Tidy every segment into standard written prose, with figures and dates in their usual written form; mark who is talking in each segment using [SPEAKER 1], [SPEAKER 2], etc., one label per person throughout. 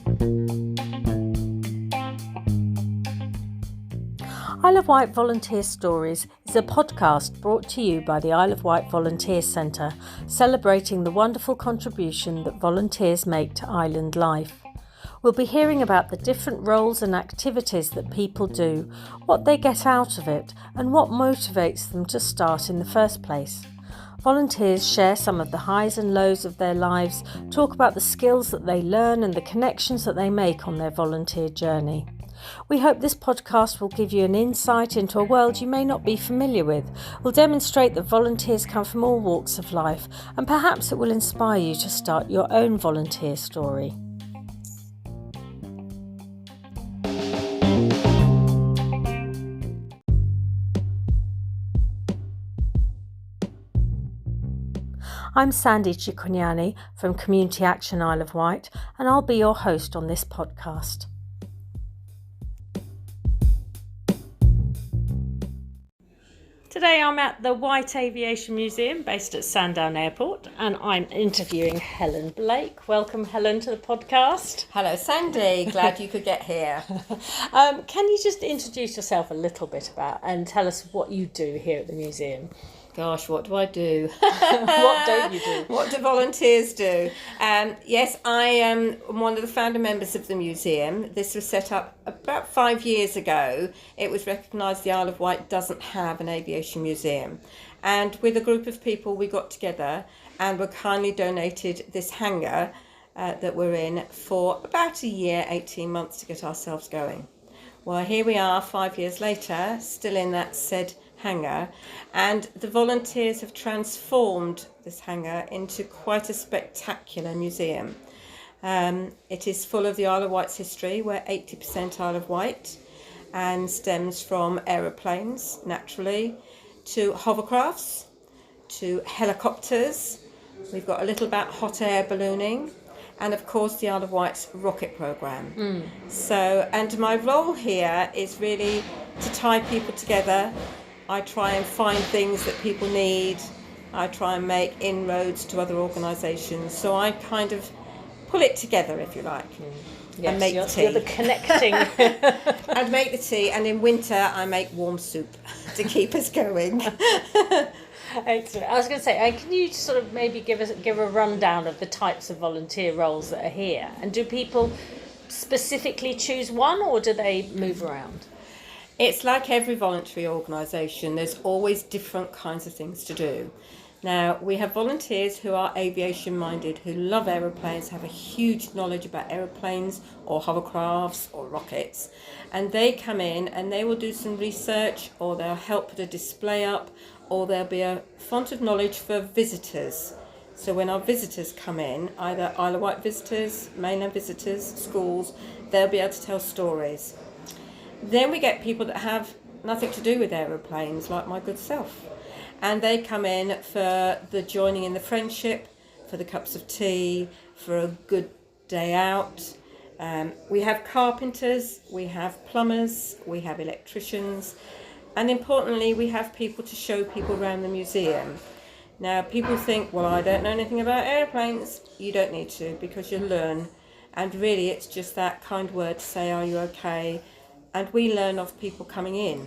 [SPEAKER 1] Isle of Wight Volunteer Stories is a podcast brought to you by the Isle of Wight Volunteer Centre, celebrating the wonderful contribution that volunteers make to island life. We'll be hearing about the different roles and activities that people do, what they get out of it, and what motivates them to start in the first place. Volunteers share some of the highs and lows of their lives, talk about the skills that they learn and the connections that they make on their volunteer journey. We hope this podcast will give you an insight into a world you may not be familiar with, will demonstrate that volunteers come from all walks of life, and perhaps it will inspire you to start your own volunteer story. I'm Sandy Cicognani from Community Action Isle of Wight, and I'll be your host on this podcast. Today I'm at the Wight Aviation Museum based at Sandown Airport, and I'm interviewing Helen Blake. Welcome, Helen, to the podcast.
[SPEAKER 2] Hello Sandy, glad you could get here.
[SPEAKER 1] Can you just introduce yourself a little bit and tell us what you do here at the museum?
[SPEAKER 2] Gosh, what do I do?
[SPEAKER 1] What don't you do?
[SPEAKER 2] What do volunteers do? Yes, I am one of the founder members of the museum. This was set up about 5 years ago. It was recognised the Isle of Wight doesn't have an aviation museum. And with a group of people, we got together and were kindly donated this hangar that we're in for about a year, 18 months to get ourselves going. Well, here we are 5 years later, still in that said hangar, and the volunteers have transformed this hangar into quite a spectacular museum. It is full of the Isle of Wight's history. We're 80% Isle of Wight, and stems from aeroplanes, naturally, to hovercrafts, to helicopters. We've got a little about hot air ballooning, and of course the Isle of Wight's rocket programme. So, and my role here is really to tie people together. I try and find things that people need. I try and make inroads to other organisations. So I kind of pull it together, if you like, and make the tea.
[SPEAKER 1] You're the connecting.
[SPEAKER 2] And make the tea, and in winter I make warm soup to keep us going.
[SPEAKER 1] Excellent. I was going to say, can you sort of maybe give a rundown of the types of volunteer roles that are here? And do people specifically choose one, or do they move around?
[SPEAKER 2] It's like every voluntary organisation, there's always different kinds of things to do. Now, we have volunteers who are aviation minded, who love aeroplanes, have a huge knowledge about aeroplanes or hovercrafts or rockets, and they come in and they will do some research, or they'll help put a display up, or there'll be a font of knowledge for visitors. So when our visitors come in, either Isle of Wight visitors, mainland visitors, schools, they'll be able to tell stories. Then we get people that have nothing to do with aeroplanes, like my good self. And they come in for the joining in the friendship, for the cups of tea, for a good day out. We have carpenters, we have plumbers, we have electricians, and importantly, we have people to show people around the museum. Now, people think, well, I don't know anything about aeroplanes. You don't need to, because you'll learn. And really, it's just that kind word to say, are you okay? And we learn off people coming in,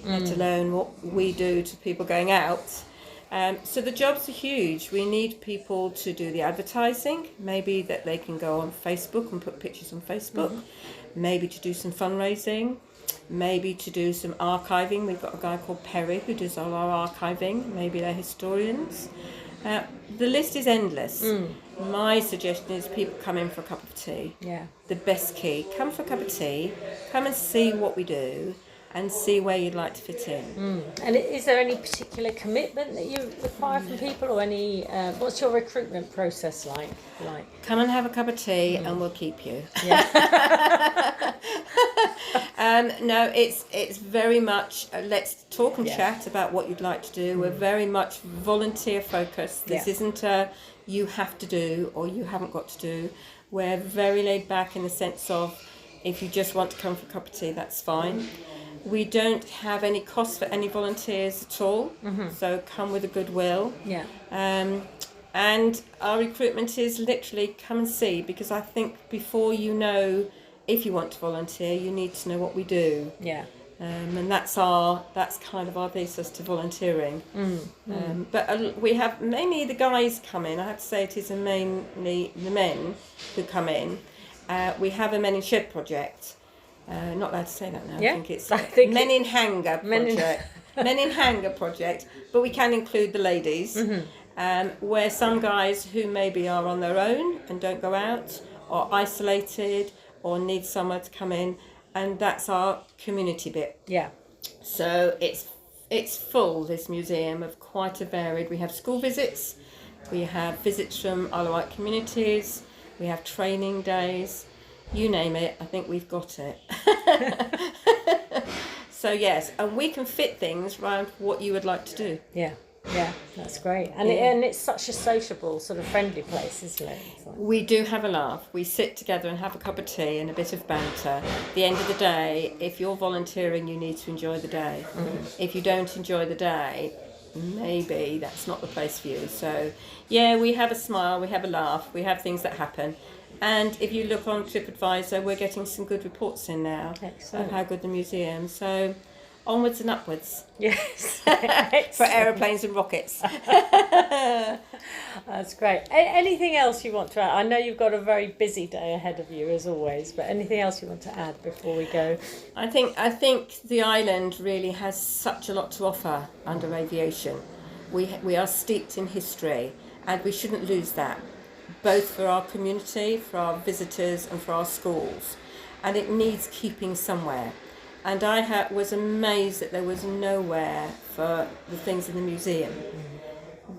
[SPEAKER 2] let alone what we do to people going out. So the jobs are huge. We need people to do the advertising, maybe that they can go on Facebook and put pictures on Facebook, maybe to do some fundraising, maybe to do some archiving. We've got a guy called Perry who does all our archiving, maybe they're historians. The list is endless. My suggestion is people come in for a cup of tea.
[SPEAKER 1] Yeah.
[SPEAKER 2] The best key. Come for a cup of tea, come and see what we do, and see where you'd like to fit in.
[SPEAKER 1] And is there any particular commitment that you require from people, or any? What's your recruitment process like?
[SPEAKER 2] Come and have a cup of tea, and we'll keep you.
[SPEAKER 1] Yeah.
[SPEAKER 2] No, it's very much let's talk and chat about what you'd like to do. We're very much volunteer focused. This isn't a you have to do or you haven't got to do. We're very laid back in the sense of if you just want to come for a cup of tea, that's fine. We don't have any cost for any volunteers at all, so come with a goodwill.
[SPEAKER 1] Yeah.
[SPEAKER 2] And our recruitment is literally come and see, because I think before you know if you want to volunteer, you need to know what we do.
[SPEAKER 1] Yeah.
[SPEAKER 2] And that's kind of our basis to volunteering. But we have mainly the guys come in. I have to say it is mainly the men who come in. We have a Men in Shed project. Not allowed to say that now.
[SPEAKER 1] Yeah,
[SPEAKER 2] I think Men in Hangar project. Men in Hangar project. But we can include the ladies. Where some guys who maybe are on their own and don't go out, or isolated, or need somewhere to come in. And that's our community bit.
[SPEAKER 1] Yeah.
[SPEAKER 2] So it's full, this museum, of quite a varied. We have school visits, we have visits from Isle of Wight communities, we have training days, you name it, I think we've got it. So yes, and we can fit things around what you would like to do.
[SPEAKER 1] Yeah. Yeah, that's great. And it's such a sociable, sort of friendly place, isn't it?
[SPEAKER 2] We do have a laugh. We sit together and have a cup of tea and a bit of banter. At the end of the day, if you're volunteering, you need to enjoy the day. If you don't enjoy the day, maybe that's not the place for you. So, yeah, we have a smile, we have a laugh, we have things that happen. And if you look on TripAdvisor, we're getting some good reports in now.
[SPEAKER 1] Excellent.
[SPEAKER 2] Of how good the museum. So, onwards and upwards.
[SPEAKER 1] Yes.
[SPEAKER 2] For aeroplanes and rockets.
[SPEAKER 1] That's great. Anything else you want to add? I know you've got a very busy day ahead of you, as always, but anything else you want to add before we go?
[SPEAKER 2] I think the island really has such a lot to offer under aviation. We are steeped in history, and we shouldn't lose that, both for our community, for our visitors, and for our schools. And it needs keeping somewhere. And I was amazed that there was nowhere for the things in the museum.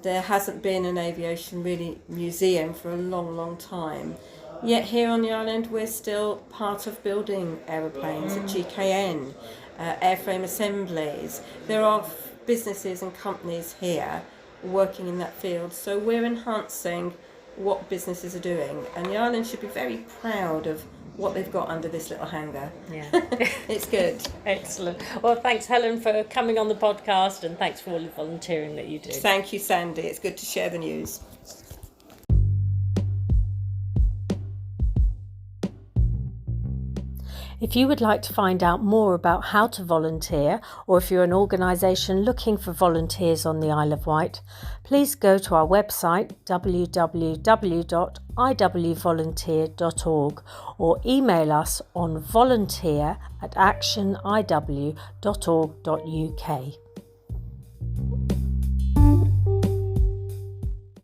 [SPEAKER 2] There hasn't been an aviation museum for a long, long time. Yet here on the island, we're still part of building aeroplanes at GKN, airframe assemblies. There are businesses and companies here working in that field. So we're enhancing what businesses are doing. And the island should be very proud of what they've got under this little hangar.
[SPEAKER 1] Yeah.
[SPEAKER 2] It's good.
[SPEAKER 1] Excellent. Well, thanks, Helen, for coming on the podcast, and thanks for all the volunteering that you do.
[SPEAKER 2] Thank you, Sandy. It's good to share the news.
[SPEAKER 1] If you would like to find out more about how to volunteer, or if you're an organisation looking for volunteers on the Isle of Wight, please go to our website www.iwvolunteer.org or email us on volunteer@actioniw.org.uk.